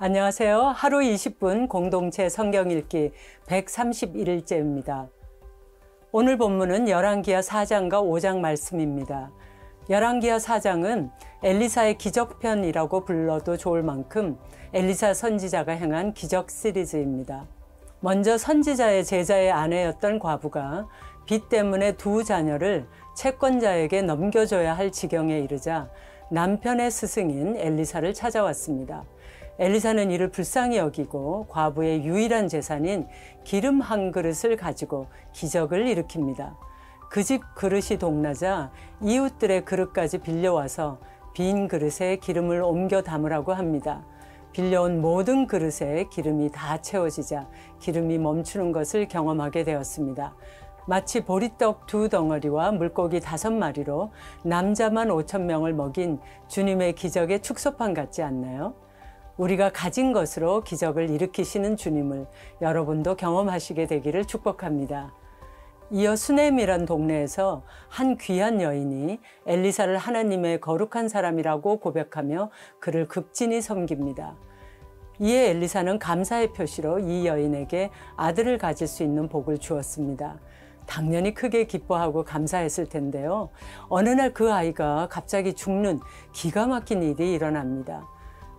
안녕하세요. 하루 20분 공동체 성경 읽기 131일째입니다. 오늘 본문은 열왕기하 4장과 5장 말씀입니다. 열왕기하 4장은 엘리사의 기적편이라고 불러도 좋을 만큼 엘리사 선지자가 행한 기적 시리즈입니다. 먼저 선지자의 제자의 아내였던 과부가 빚 때문에 두 자녀를 채권자에게 넘겨줘야 할 지경에 이르자 남편의 스승인 엘리사를 찾아왔습니다. 엘리사는 이를 불쌍히 여기고 과부의 유일한 재산인 기름 한 그릇을 가지고 기적을 일으킵니다. 그 집 그릇이 동나자 이웃들의 그릇까지 빌려와서 빈 그릇에 기름을 옮겨 담으라고 합니다. 빌려온 모든 그릇에 기름이 다 채워지자 기름이 멈추는 것을 경험하게 되었습니다. 마치 보리떡 2덩어리와 물고기 5마리로 남자만 5,000명을 먹인 주님의 기적의 축소판 같지 않나요? 우리가 가진 것으로 기적을 일으키시는 주님을 여러분도 경험하시게 되기를 축복합니다. 이어 수넴이란 동네에서 한 귀한 여인이 엘리사를 하나님의 거룩한 사람이라고 고백하며 그를 극진히 섬깁니다. 이에 엘리사는 감사의 표시로 이 여인에게 아들을 가질 수 있는 복을 주었습니다. 당연히 크게 기뻐하고 감사했을 텐데요. 어느 날 그 아이가 갑자기 죽는 기가 막힌 일이 일어납니다.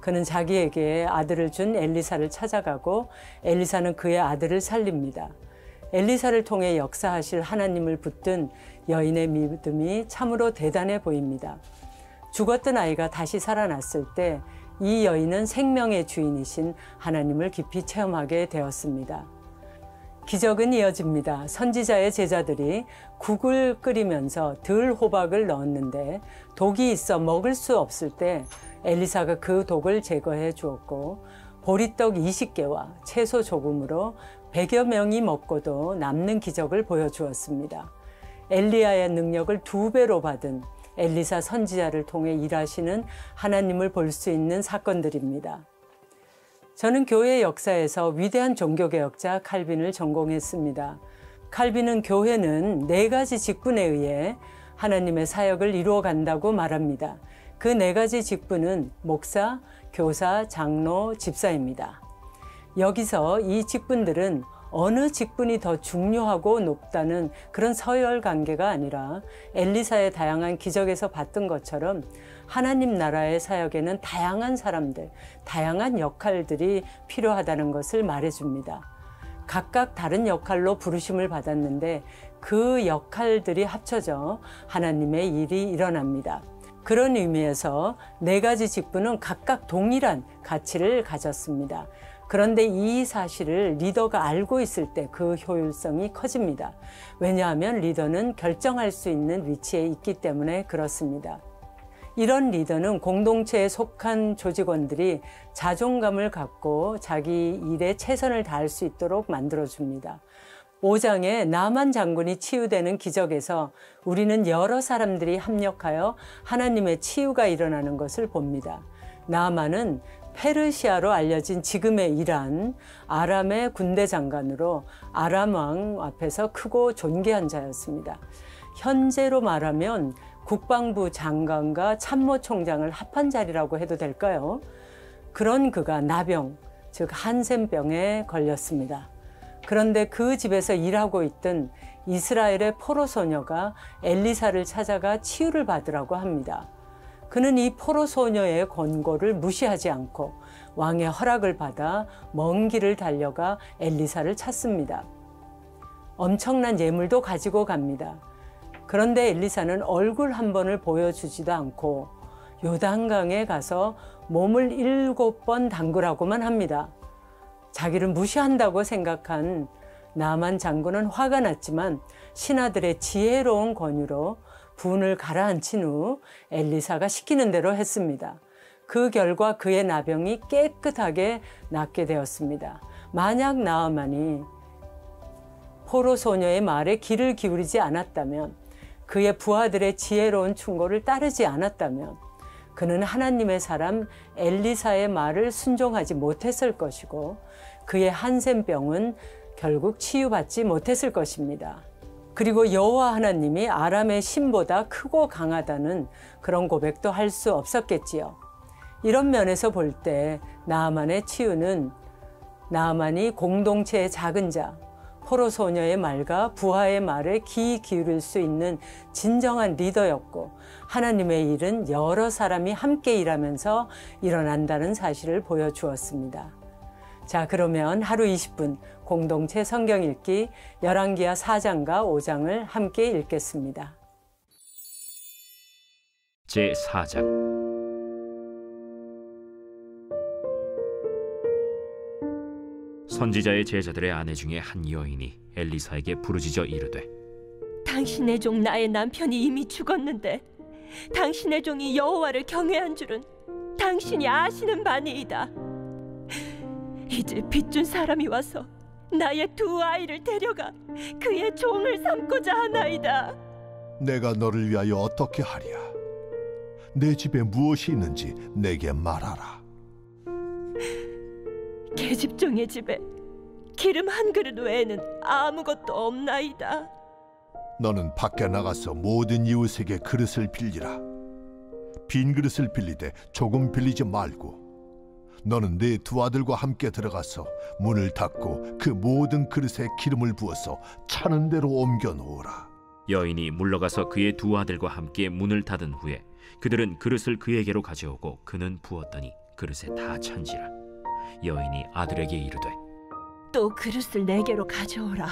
그는 자기에게 아들을 준 엘리사를 찾아가고 엘리사는 그의 아들을 살립니다. 엘리사를 통해 역사하실 하나님을 붙든 여인의 믿음이 참으로 대단해 보입니다. 죽었던 아이가 다시 살아났을 때 이 여인은 생명의 주인이신 하나님을 깊이 체험하게 되었습니다. 기적은 이어집니다. 선지자의 제자들이 국을 끓이면서 들호박을 넣었는데 독이 있어 먹을 수 없을 때 엘리사가 그 독을 제거해 주었고 보리떡 20개와 채소 조금으로 100여 명이 먹고도 남는 기적을 보여주었습니다. 엘리야의 능력을 2배로 받은 엘리사 선지자를 통해 일하시는 하나님을 볼 수 있는 사건들입니다. 저는 교회 역사에서 위대한 종교개혁자 칼빈을 전공했습니다. 칼빈은 교회는 4가지 직분에 의해 하나님의 사역을 이루어 간다고 말합니다. 그 4가지 직분은 목사, 교사, 장로, 집사입니다. 여기서 이 직분들은 어느 직분이 더 중요하고 높다는 그런 서열 관계가 아니라 엘리사의 다양한 기적에서 봤던 것처럼 하나님 나라의 사역에는 다양한 사람들, 다양한 역할들이 필요하다는 것을 말해줍니다. 각각 다른 역할로 부르심을 받았는데 그 역할들이 합쳐져 하나님의 일이 일어납니다. 그런 의미에서 4가지 직분은 각각 동일한 가치를 가졌습니다. 그런데 이 사실을 리더가 알고 있을 때 그 효율성이 커집니다. 왜냐하면 리더는 결정할 수 있는 위치에 있기 때문에 그렇습니다. 이런 리더는 공동체에 속한 조직원들이 자존감을 갖고 자기 일에 최선을 다할 수 있도록 만들어줍니다. 5장에 나만 장군이 치유되는 기적에서 우리는 여러 사람들이 합력하여 하나님의 치유가 일어나는 것을 봅니다. 나만은 페르시아로 알려진 지금의 이란, 아람의 군대 장관으로 아람 왕 앞에서 크고 존귀한 자였습니다. 현재로 말하면 국방부 장관과 참모총장을 합한 자리라고 해도 될까요? 그런 그가 나병, 즉 한센병에 걸렸습니다. 그런데 그 집에서 일하고 있던 이스라엘의 포로 소녀가 엘리사를 찾아가 치유를 받으라고 합니다. 그는 이 포로 소녀의 권고를 무시하지 않고 왕의 허락을 받아 먼 길을 달려가 엘리사를 찾습니다. 엄청난 예물도 가지고 갑니다. 그런데 엘리사는 얼굴 한 번을 보여주지도 않고 요단강에 가서 몸을 7번 담그라고만 합니다. 자기를 무시한다고 생각한 나만 장군은 화가 났지만 신하들의 지혜로운 권유로 분을 가라앉힌 후 엘리사가 시키는 대로 했습니다. 그 결과 그의 나병이 깨끗하게 낫게 되었습니다. 만약 나아만이 포로 소녀의 말에 귀를 기울이지 않았다면, 그의 부하들의 지혜로운 충고를 따르지 않았다면 그는 하나님의 사람 엘리사의 말을 순종하지 못했을 것이고 그의 한센병은 결국 치유받지 못했을 것입니다. 그리고 여호와 하나님이 아람의 신보다 크고 강하다는 그런 고백도 할 수 없었겠지요. 이런 면에서 볼 때 나아만의 치유는 나아만이 공동체의 작은 자, 포로 소녀의 말과 부하의 말에 귀 기울일 수 있는 진정한 리더였고 하나님의 일은 여러 사람이 함께 일하면서 일어난다는 사실을 보여주었습니다. 자, 그러면 하루 20분 공동체 성경 읽기 열왕기하 4장과 5장을 함께 읽겠습니다. 제4장. 선지자의 제자들의 아내 중에 한 여인이 엘리사에게 부르짖어 이르되, 당신의 종 나의 남편이 이미 죽었는데 당신의 종이 여호와를 경외한 줄은 당신이 아시는 바니이다. 이제 빚준 사람이 와서 나의 두 아이를 데려가 그의 종을 삼고자 하나이다. 내가 너를 위하여 어떻게 하랴? 내 집에 무엇이 있는지 내게 말하라. 계집종의 집에 기름 한 그릇 외에는 아무것도 없나이다. 너는 밖에 나가서 모든 이웃에게 그릇을 빌리라. 빈 그릇을 빌리되 조금 빌리지 말고 너는 네 두 아들과 함께 들어가서 문을 닫고 그 모든 그릇에 기름을 부어서 차는 대로 옮겨 놓으라. 여인이 물러가서 그의 두 아들과 함께 문을 닫은 후에 그들은 그릇을 그에게로 가져오고 그는 부었더니 그릇에 다 찬지라. 여인이 아들에게 이르되, 또 그릇을 내게로 가져오라.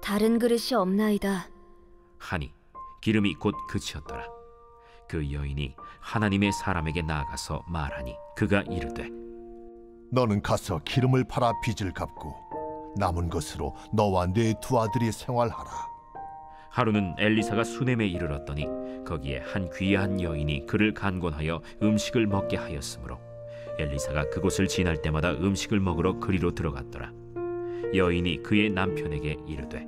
다른 그릇이 없나이다. 하니 기름이 곧 그치었더라. 그 여인이 하나님의 사람에게 나아가서 말하니 그가 이르되, 너는 가서 기름을 팔아 빚을 갚고 남은 것으로 너와 네 두 아들이 생활하라. 하루는 엘리사가 수넴에 이르렀더니 거기에 한 귀한 여인이 그를 간곤하여 음식을 먹게 하였으므로 엘리사가 그곳을 지날 때마다 음식을 먹으러 그리로 들어갔더라. 여인이 그의 남편에게 이르되,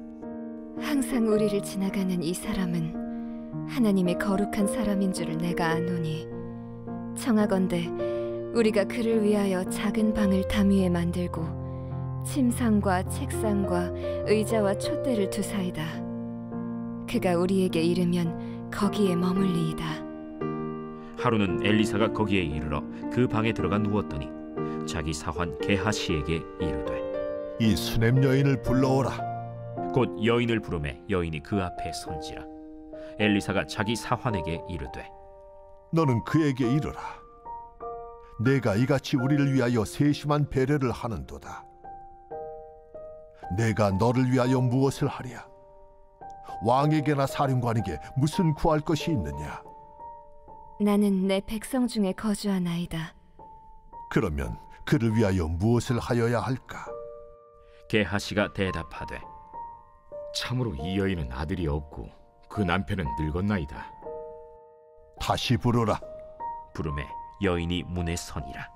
항상 우리를 지나가는 이 사람은 하나님의 거룩한 사람인 줄을 내가 아노니 청하건대 우리가 그를 위하여 작은 방을 담 위에 만들고 침상과 책상과 의자와 촛대를 두사이다. 그가 우리에게 이르면 거기에 머물리이다. 하루는 엘리사가 거기에 이르러 그 방에 들어가 누웠더니 자기 사환 게하시에게 이르되, 이 수넴 여인을 불러오라. 곧 여인을 부르매 여인이 그 앞에 선지라. 엘리사가 자기 사환에게 이르되, 너는 그에게 이르라. 내가 이같이 우리를 위하여 세심한 배려를 하는도다. 내가 너를 위하여 무엇을 하랴? 왕에게나 사령관에게 무슨 구할 것이 있느냐? 나는 내 백성 중에 거주하나이다. 그러면 그를 위하여 무엇을 하여야 할까? 게하시가 대답하되, 참으로 이 여인은 아들이 없고 그 남편은 늙었나이다. 다시 부르라. 부르매 여인이 문에 서니라.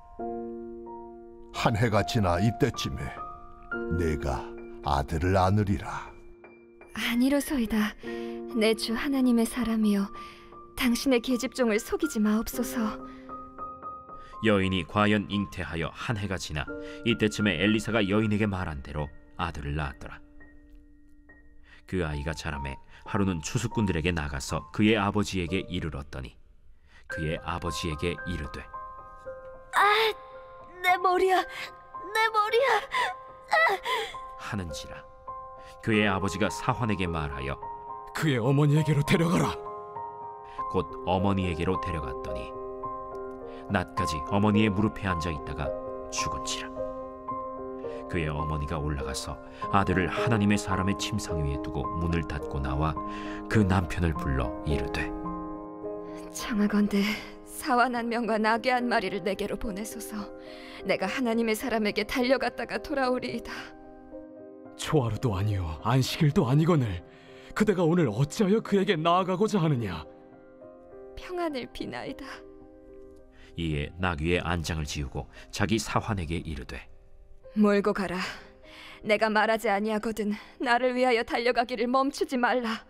한 해가 지나 이때쯤에 내가 아들을 안으리라. 아니로소이다. 내 주 하나님의 사람이여, 당신의 계집종을 속이지 마옵소서. 여인이 과연 잉태하여 한 해가 지나 이때쯤에 엘리사가 여인에게 말한 대로 아들을 낳았더라. 그 아이가 자라매 하루는 추수꾼들에게 나가서 그의 아버지에게 이르렀더니 그의 아버지에게 이르되, 내 머리야, 내 머리야. 하는지라. 그의 아버지가 사환에게 말하여 그의 어머니에게로 데려가라. 곧 어머니에게로 데려갔더니 낮까지 어머니의 무릎에 앉아 있다가 죽은지라. 그의 어머니가 올라가서 아들을 하나님의 사람의 침상 위에 두고 문을 닫고 나와 그 남편을 불러 이르되, 청하건대 사완 한 명과 나귀 한 마리를 내게로 보내소서. 내가 하나님의 사람에게 달려갔다가 돌아오리이다. 초하루도 아니요 안식일도 아니거늘 그대가 오늘 어찌하여 그에게 나아가고자 하느냐? 평안을 비나이다. 이에 나귀의 안장을 지우고 자기 사환에게 이르되, 몰고 가라. 내가 말하지 아니하거든 나를 위하여 달려가기를 멈추지 말라.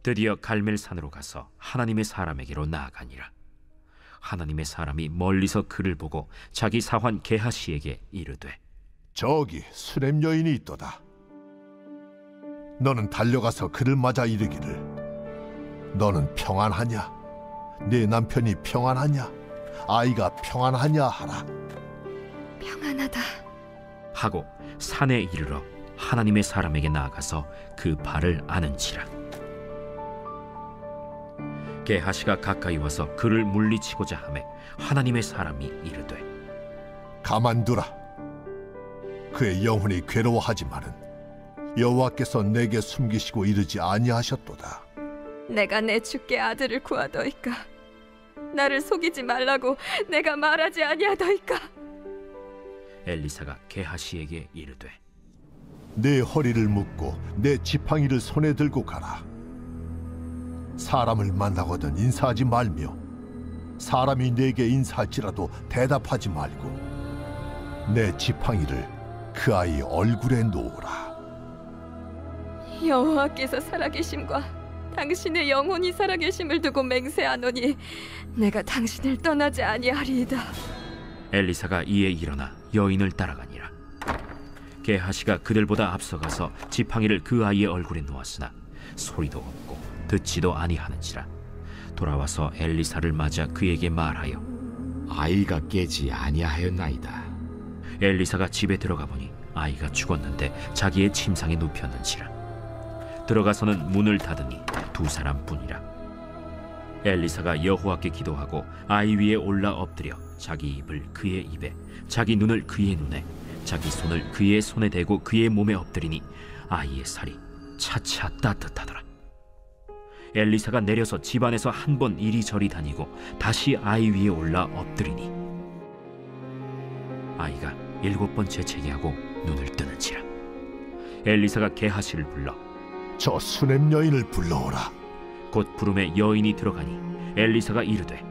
드디어 갈멜산으로 가서 하나님의 사람에게로 나아가니라. 하나님의 사람이 멀리서 그를 보고 자기 사환 게하시에게 이르되, 저기 수렘 여인이 있도다. 너는 달려가서 그를 맞아 이르기를, 너는 평안하냐? 네 남편이 평안하냐? 아이가 평안하냐 하라. 평안하다 하고 산에 이르러 하나님의 사람에게 나아가서 그 발을 아는지라. 게하시가 가까이 와서 그를 물리치고자 하매 하나님의 사람이 이르되 가만두라. 그의 영혼이 괴로워하지만은 여호와께서 내게 숨기시고 이르지 아니하셨도다. 내가 내 주께 아들을 구하더이까. 나를 속이지 말라고 내가 말하지 아니하더이까. 엘리사가 게하시에게 이르되 내 허리를 묶고 내 지팡이를 손에 들고 가라. 사람을 만나거든 인사하지 말며 사람이 내게 인사할지라도 대답하지 말고 내 지팡이를 그 아이 얼굴에 놓으라. 여호와께서 살아계심과 당신의 영혼이 살아계심을 두고 맹세하노니 내가 당신을 떠나지 아니하리이다. 엘리사가 이에 일어나 여인을 따라가니라. 게하시가 그들보다 앞서가서 지팡이를 그 아이의 얼굴에 놓았으나 소리도 없고 듣지도 아니하는지라. 돌아와서 엘리사를 맞아 그에게 말하여 아이가 깨지 아니하였나이다. 엘리사가 집에 들어가 보니 아이가 죽었는데 자기의 침상에 눕혔는지라. 들어가서는 문을 닫으니 두 사람뿐이라. 엘리사가 여호와께 기도하고 아이 위에 올라 엎드려 자기 입을 그의 입에 자기 눈을 그의 눈에 자기 손을 그의 손에 대고 그의 몸에 엎드리니 아이의 살이 차차 따뜻하더라. 엘리사가 내려서 집안에서 한 번 이리저리 다니고 다시 아이 위에 올라 엎드리니 아이가 7번 재채기하고 눈을 뜨는지라. 엘리사가 게하시를 불러 저 수냄 여인을 불러오라. 곧 부름에 여인이 들어가니 엘리사가 이르되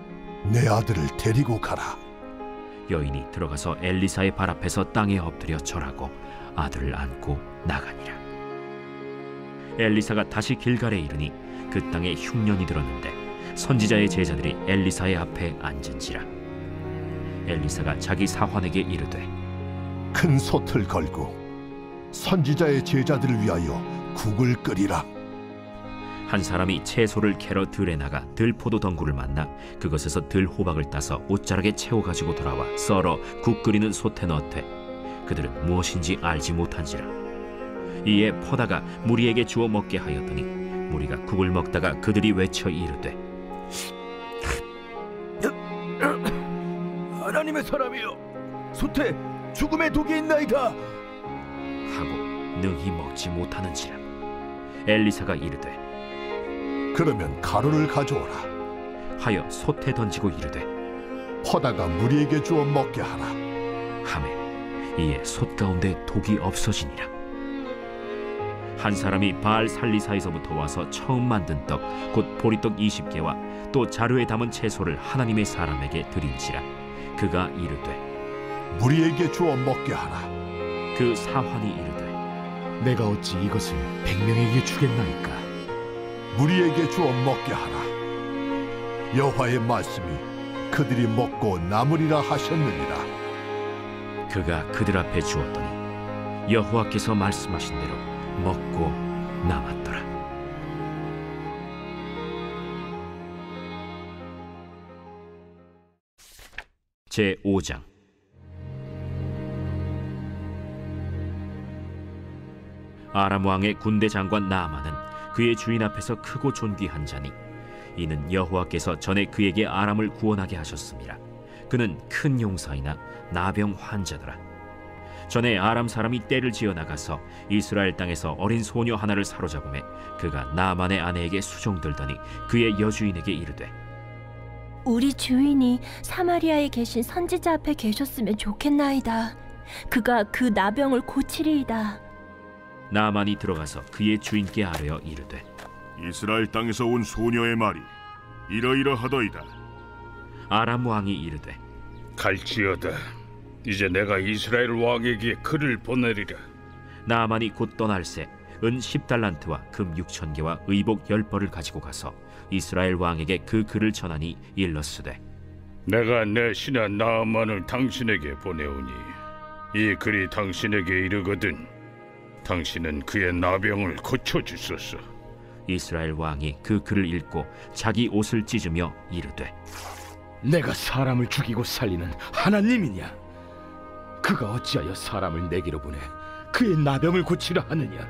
내 아들을 데리고 가라. 여인이 들어가서 엘리사의 발 앞에서 땅에 엎드려 절하고 아들을 안고 나가니라. 엘리사가 다시 길갈에 이르니 그 땅에 흉년이 들었는데 선지자의 제자들이 엘리사의 앞에 앉은지라. 엘리사가 자기 사환에게 이르되 큰 솥을 걸고 선지자의 제자들을 위하여 국을 끓이라. 한 사람이 채소를 캐러 들에 나가 들포도 덩굴을 만나 그것에서 들호박을 따서 옷자락에 채워 가지고 돌아와 썰어 국 끓이는 솥에 넣되 그들은 무엇인지 알지 못한지라. 이에 퍼다가 무리에게 주어 먹게 하였더니 무리가 국을 먹다가 그들이 외쳐 이르되 하나님의 사람이여, 솥에 죽음의 독이 있나이다 하고 능히 먹지 못하는지라. 엘리사가 이르되 그러면 가루를 가져오라 하여 솥에 던지고 이르되 퍼다가 무리에게 주어 먹게 하라. 하매 이에 솥 가운데 독이 없어지니라. 한 사람이 바알 살리사에서부터 와서 처음 만든 떡 곧 보리떡 20개와 또 자루에 담은 채소를 하나님의 사람에게 드린지라. 그가 이르되 무리에게 주어 먹게 하라. 그 사환이 이르되 내가 어찌 이것을 100명에게 주겠나이까? 무리에게 주어 먹게 하라. 여호와의 말씀이 그들이 먹고 남으리라 하셨느니라. 그가 그들 앞에 주었더니 여호와께서 말씀하신 대로 먹고 남았더라. 제5장. 아람 왕의 군대 장관 나아만은 그의 주인 앞에서 크고 존귀한 자니 이는 여호와께서 전에 그에게 아람을 구원하게 하셨습니다. 그는 큰 용사이나 나병 환자더라. 전에 아람 사람이 떼를 지어 나가서 이스라엘 땅에서 어린 소녀 하나를 사로잡음에 그가 나아만의 아내에게 수종들더니 그의 여주인에게 이르되 우리 주인이 사마리아에 계신 선지자 앞에 계셨으면 좋겠나이다. 그가 그 나병을 고치리이다. 나아만이 들어가서 그의 주인께 아뢰어 이르되 이스라엘 땅에서 온 소녀의 말이 이러이러하더이다. 아람 왕이 이르되 갈지어다. 이제 내가 이스라엘 왕에게 글을 보내리라. 나아만이 곧 떠날새 은 10달란트와 금 6,000개와 의복 10벌을 가지고 가서 이스라엘 왕에게 그 글을 전하니 일렀으되 내가 내 신하 나아만을 당신에게 보내오니 이 글이 당신에게 이르거든 당신은 그의 나병을 고쳐주소서. 이스라엘 왕이 그 글을 읽고 자기 옷을 찢으며 이르되 내가 사람을 죽이고 살리는 하나님이냐? 그가 어찌하여 사람을 내게로 보내 그의 나병을 고치려 하느냐?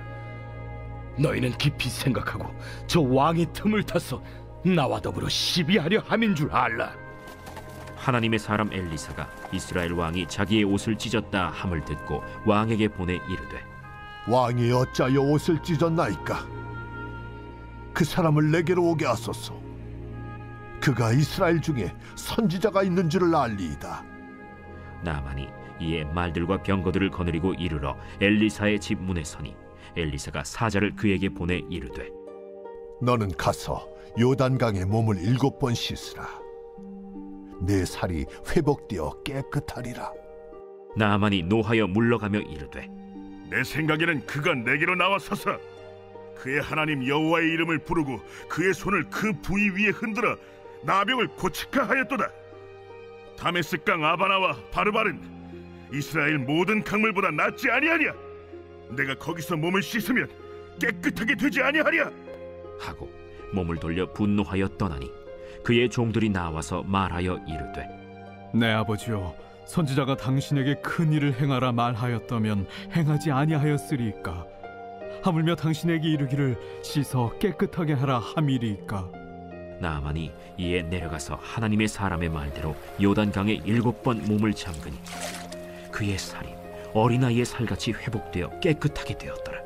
너희는 깊이 생각하고 저 왕의 틈을 타서 나와 더불어 시비하려 함인 줄 알라. 하나님의 사람 엘리사가 이스라엘 왕이 자기의 옷을 찢었다 함을 듣고 왕에게 보내 이르되, 왕이 어찌하여 옷을 찢었나이까? 그 사람을 내게로 오게 하소서. 그가 이스라엘 중에 선지자가 있는 줄을 알리이다. 나아만이 이에 말들과 병거들을 거느리고 이르러 엘리사의 집 문에 서니 엘리사가 사자를 그에게 보내 이르되, 너는 가서 요단강에 몸을 7번 씻으라. 내 살이 회복되어 깨끗하리라. 나아만이 노하여 물러가며 이르되, 내 생각에는 그가 내게로 나와서서 그의 하나님 여호와의 이름을 부르고 그의 손을 그 부위 위에 흔들어 나병을 고칠까 하였도다. 다메스강 아바나와 바르발은 이스라엘 모든 강물보다 낫지 아니하냐? 내가 거기서 몸을 씻으면 깨끗하게 되지 아니하랴? 하고 몸을 돌려 분노하여 떠나니 그의 종들이 나와서 말하여 이르되, 내 아버지여, 선지자가 당신에게 큰 일을 행하라 말하였다면 행하지 아니하였으리이까? 하물며 당신에게 이르기를 씻어 깨끗하게 하라 함이리이까? 나아만이 이에 내려가서 하나님의 사람의 말대로 요단강에 7번 몸을 잠그니 그의 살이 어린아이의 살같이 회복되어 깨끗하게 되었더라.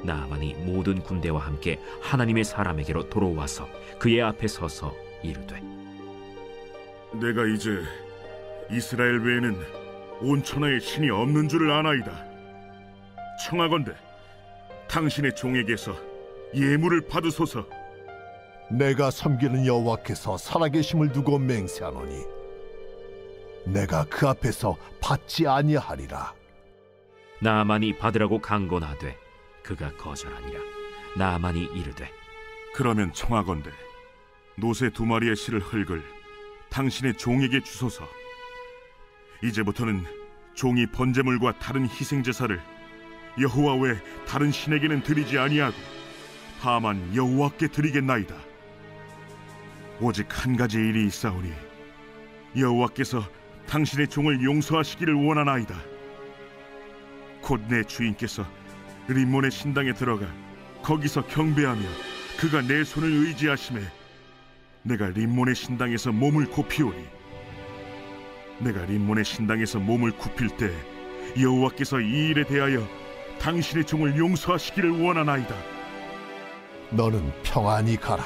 나아만이 모든 군대와 함께 하나님의 사람에게로 돌아와서 그의 앞에 서서 이르되, 내가 이제 이스라엘 외에는 온 천하에 신이 없는 줄을 아나이다. 청하건대 당신의 종에게서 예물을 받으소서. 내가 섬기는 여호와께서 살아계심을 두고 맹세하노니 내가 그 앞에서 받지 아니하리라. 나아만이 받으라고 강권하되 그가 거절하니라. 나아만이 이르되, 그러면 청하건대 노새 2마리의 실을 흙을 당신의 종에게 주소서. 이제부터는 종이 번제물과 다른 희생제사를 여호와 외 다른 신에게는 드리지 아니하고 다만 여호와께 드리겠나이다. 오직 한 가지 일이 있사오니 여호와께서 당신의 종을 용서하시기를 원하나이다. 곧 내 주인께서 림몬의 신당에 들어가 거기서 경배하며 그가 내 손을 의지하심에 내가 림몬의 신당에서 몸을 굽히오니 내가 림몬의 신당에서 몸을 굽힐 때 여호와께서 이 일에 대하여 당신의 종을 용서하시기를 원하나이다. 너는 평안히 가라.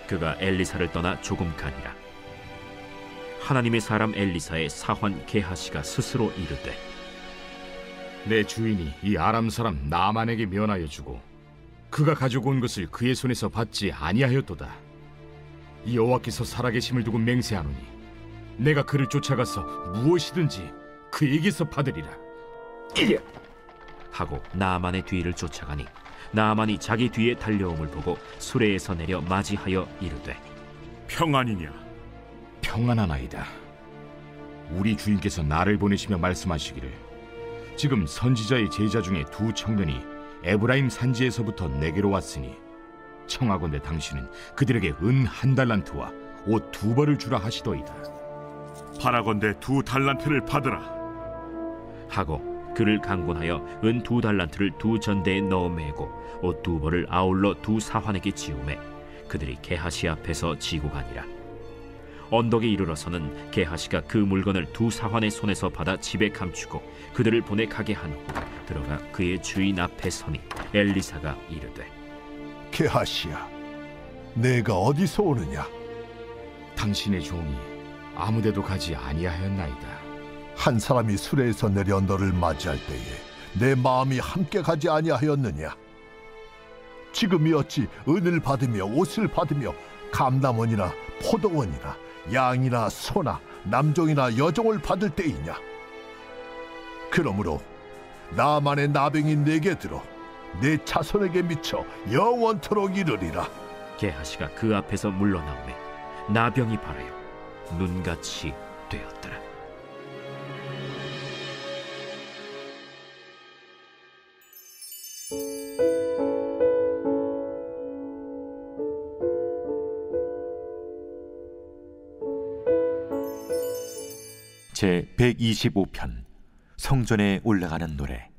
그가 엘리사를 떠나 조금 가니라. 하나님의 사람 엘리사의 사환 게하시가 스스로 이르되, 내 주인이 이 아람 사람 나만에게 면하여 주고 그가 가지고 온 것을 그의 손에서 받지 아니하였도다. 이 여호와께서 살아계심을 두고 맹세하노니 내가 그를 쫓아가서 무엇이든지 그에게서 받으리라. 하고 나아만의 뒤를 쫓아가니 나아만이 자기 뒤에 달려옴을 보고 수레에서 내려 맞이하여 이르되, 평안이냐? 평안하나이다. 우리 주인께서 나를 보내시며 말씀하시기를 지금 선지자의 제자 중에 2 청년이 에브라임 산지에서부터 내게로 왔으니 청하건대 당신은 그들에게 은 1달란트와 옷 2벌을 주라 하시더이다. 바라건대 2달란트를 받으라. 하고 그를 강권하여 은 2달란트를 2 전대에 넣어 매고 옷 2벌을 아울러 2 사환에게 지우매 그들이 게하시 앞에서 지고 가니라. 언덕에 이르러서는 게하시가 그 물건을 2 사환의 손에서 받아 집에 감추고 그들을 보내 가게 한 후 들어가 그의 주인 앞에 서니 엘리사가 이르되, 게하시야, 내가 어디서 오느냐? 당신의 종이 아무데도 가지 아니하였나이다. 한 사람이 수레에서 내려 너를 맞이할 때에 내 마음이 함께 가지 아니하였느냐? 지금이 어찌 은을 받으며 옷을 받으며 감남원이나 포도원이나 양이나 소나 남종이나 여종을 받을 때이냐? 그러므로 나만의 나병이 내게 들어 내 자손에게 미쳐 영원토록 이르리라. 게하시가 그 앞에서 물러나오매 나병이 발하여 눈같이 되었더라. 제 125편 성전에 올라가는 노래.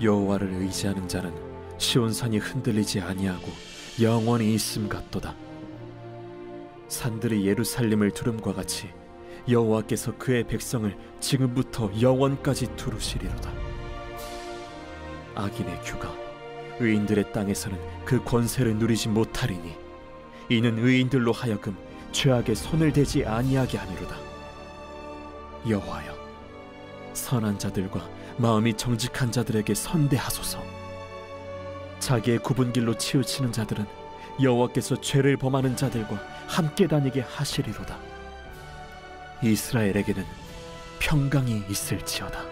여호와를 의지하는 자는 시온산이 흔들리지 아니하고 영원히 있음 같도다. 산들이 예루살렘을 두름과 같이 여호와께서 그의 백성을 지금부터 영원까지 두루시리로다. 악인의 규가 의인들의 땅에서는 그 권세를 누리지 못하리니 이는 의인들로 하여금 죄악에 손을 대지 아니하게 함이로다. 여호와여, 선한 자들과 마음이 정직한 자들에게 선대하소서. 자기의 굽은 길로 치우치는 자들은 여호와께서 죄를 범하는 자들과 함께 다니게 하시리로다. 이스라엘에게는 평강이 있을지어다.